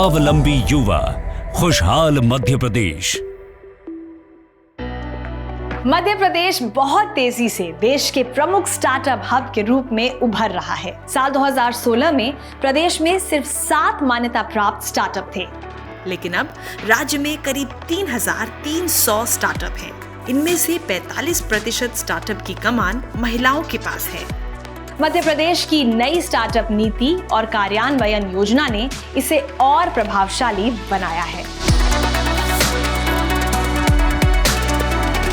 स्वावलंबी युवा, खुशहाल मध्य प्रदेश। मध्य प्रदेश बहुत तेजी से देश के प्रमुख स्टार्टअप हब के रूप में उभर रहा है। साल 2016 में प्रदेश में सिर्फ 7 मान्यता प्राप्त स्टार्टअप थे, लेकिन अब राज्य में करीब 3,300 स्टार्टअप हैं। इनमें से 45% स्टार्टअप की कमान महिलाओं के पास है। मध्य प्रदेश की नई स्टार्टअप नीति और कार्यान्वयन योजना ने इसे और प्रभावशाली बनाया है।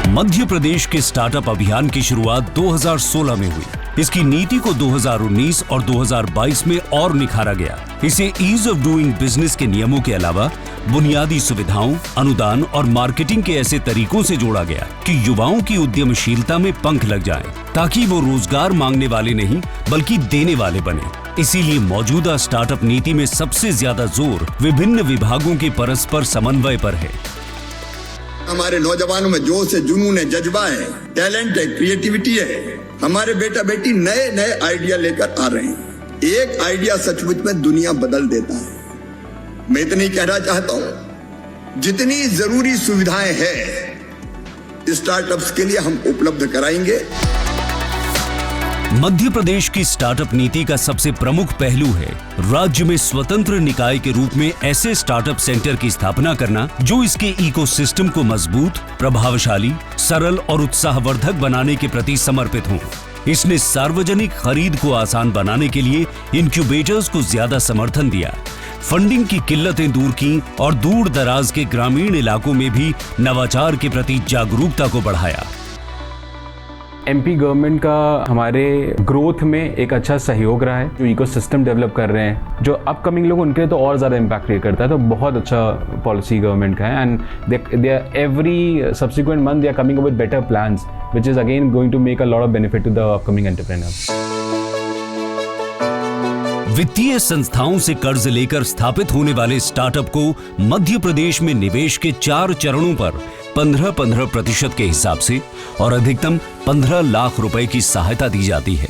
मध्य प्रदेश के स्टार्टअप अभियान की शुरुआत 2016 में हुई। इसकी नीति को 2019 और 2022 में और निखारा गया। इसे ईज ऑफ डूइंग बिजनेस के नियमों के अलावा बुनियादी सुविधाओं, अनुदान और मार्केटिंग के ऐसे तरीकों से जोड़ा गया कि युवाओं की उद्यमशीलता में पंख लग जाएं, ताकि वो रोजगार मांगने वाले नहीं बल्कि देने वाले बने। इसीलिए मौजूदा स्टार्टअप नीति में सबसे ज्यादा जोर विभिन्न विभागों के परस्पर समन्वय पर है। हमारे नौजवानों में जोश है, जुनून है, जज्बा है, टैलेंट है, क्रिएटिविटी है। हमारे बेटा बेटी नए नए आइडिया लेकर आ रहे हैं। एक आइडिया सचमुच में दुनिया बदल देता है। मैं इतना ही कहना चाहता हूं, जितनी जरूरी सुविधाएं हैं स्टार्टअप्स के लिए हम उपलब्ध कराएंगे। मध्य प्रदेश की स्टार्टअप नीति का सबसे प्रमुख पहलू है राज्य में स्वतंत्र निकाय के रूप में ऐसे स्टार्टअप सेंटर की स्थापना करना जो इसके इकोसिस्टम को मजबूत, प्रभावशाली, सरल और उत्साहवर्धक बनाने के प्रति समर्पित हों। इसने सार्वजनिक खरीद को आसान बनाने के लिए इंक्यूबेटर्स को ज्यादा समर्थन दिया, फंडिंग की किल्लतें दूर की और दूर दराज के ग्रामीण इलाकों में भी नवाचार के प्रति जागरूकता को बढ़ाया। एमपी गवर्नमेंट का हमारे ग्रोथ में एक अच्छा सहयोग रहा है। जो इकोसिस्टम डेवलप कर रहे हैं, जो अपकमिंग लोग, उनके लिए तो और ज़्यादा इम्पैक्ट क्रिएट करता है। तो बहुत अच्छा पॉलिसी गवर्नमेंट का है and they are every subsequent month they are coming up with better plans which is again going to make a lot of benefit to the upcoming entrepreneurs. वित्तीय संस्थाओं से कर्ज लेकर स्थापित होने वाले स्टार्टअप को मध्य प्रदेश में निवेश के 4 चरणों पर 15% के हिसाब से और अधिकतम 15 लाख रुपए की सहायता दी जाती है।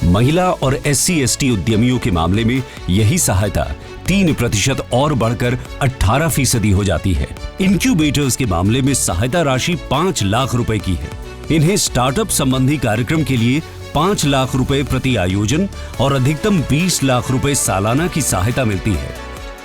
महिला और SC/ST उद्यमियों के मामले में यही सहायता 3% और बढ़कर 18% हो जाती है। इंक्यूबेटर्स के मामले में सहायता राशि 5 लाख रुपए की है। इन्हें स्टार्टअप संबंधी कार्यक्रम के लिए 5 लाख रुपए प्रति आयोजन और अधिकतम 20 लाख रुपए सालाना की सहायता मिलती है।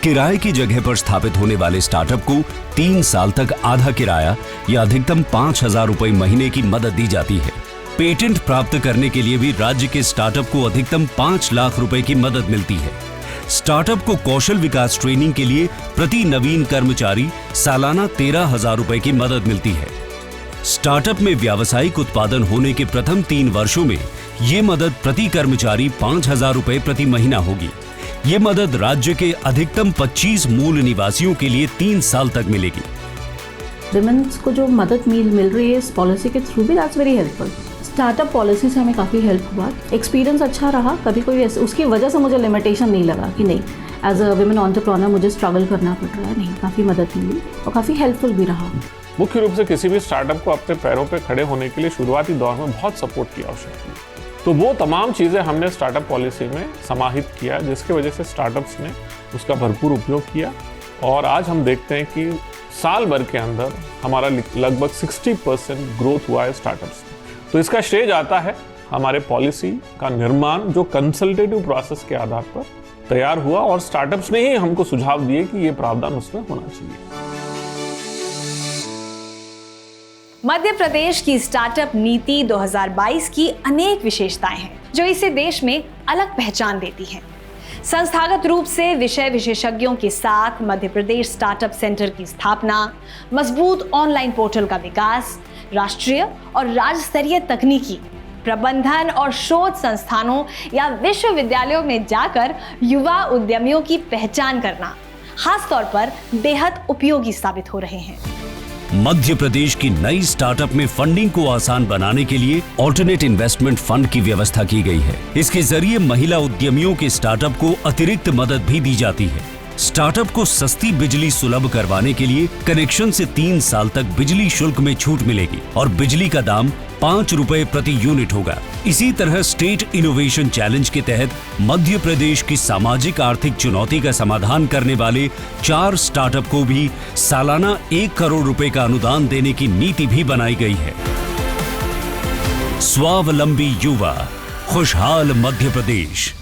किराए की जगह पर स्थापित होने वाले स्टार्टअप को 3 साल तक आधा किराया या अधिकतम 5,000 रुपए महीने की मदद दी जाती है। पेटेंट प्राप्त करने के लिए भी राज्य के स्टार्टअप को अधिकतम 5 लाख रुपए की मदद मिलती है। स्टार्टअप को कौशल विकास ट्रेनिंग के लिए प्रति नवीन कर्मचारी सालाना 13,000 रुपए की मदद मिलती है। स्टार्टअप में व्यावसायिक उत्पादन होने के प्रथम 3 वर्षों में ये मदद प्रति कर्मचारी 5,000 रुपए प्रति महीना होगी। ये मदद राज्य के अधिकतम 25 मूल निवासियों के लिए 3 साल तक मिलेगी। विमेन्स को जो मदद मिल रही है इस पॉलिसी के थ्रू भी, that's very helpful. Startup policy से हमें काफ़ी हेल्प हुआ, एक्सपीरियंस अच्छा रहा। कभी कोई उसकी वजह से मुझे लिमिटेशन नहीं लगा कि नहीं एज अ विमेन एंटरप्रेन्योर मुझे स्ट्रगल करना पड़ रहा है। नहीं, काफ़ी मदद मिली और काफ़ी हेल्पफुल भी रहा। मुख्य रूप से किसी भी स्टार्टअप को अपने पैरों पर खड़े होने के लिए शुरुआती दौर में बहुत सपोर्ट की आवश्यकता है। तो वो तमाम चीज़ें हमने स्टार्टअप पॉलिसी में समाहित किया, जिसकी वजह से स्टार्टअप्स ने उसका भरपूर उपयोग किया। और आज हम देखते हैं कि साल भर के अंदर हमारा लगभग 60% ग्रोथ हुआ है स्टार्टअप्स। तो इसका श्रेय जाता है हमारे पॉलिसी का निर्माण जो कंसल्टेटिव प्रोसेस के आधार पर तैयार हुआ और स्टार्टअप्स ने ही हमको सुझाव दिए कि ये प्रावधान उसमें होना चाहिए। मध्य प्रदेश की स्टार्टअप नीति 2022 की अनेक विशेषताएं हैं जो इसे देश में अलग पहचान देती हैं। संस्थागत रूप से विषय विशेषज्ञों के साथ मध्य प्रदेश स्टार्टअप सेंटर की स्थापना, मजबूत ऑनलाइन पोर्टल का विकास, राष्ट्रीय और राज्य स्तरीय तकनीकी, प्रबंधन और शोध संस्थानों या विश्वविद्यालयों में जाकर युवा उद्यमियों की पहचान करना खासतौर पर बेहद उपयोगी साबित हो रहे हैं। मध्य प्रदेश की नई स्टार्टअप में फंडिंग को आसान बनाने के लिए ऑल्टरनेट इन्वेस्टमेंट फंड की व्यवस्था की गई है। इसके जरिए महिला उद्यमियों के स्टार्टअप को अतिरिक्त मदद भी दी जाती है। स्टार्टअप को सस्ती बिजली सुलभ करवाने के लिए कनेक्शन से 3 साल तक बिजली शुल्क में छूट मिलेगी और बिजली का दाम 5 रुपए प्रति यूनिट होगा। इसी तरह स्टेट इनोवेशन चैलेंज के तहत मध्य प्रदेश की सामाजिक आर्थिक चुनौती का समाधान करने वाले 4 स्टार्टअप को भी सालाना 1 करोड़ रुपए का अनुदान देने की नीति भी बनाई गई है। स्वावलंबी युवा, खुशहाल मध्य प्रदेश।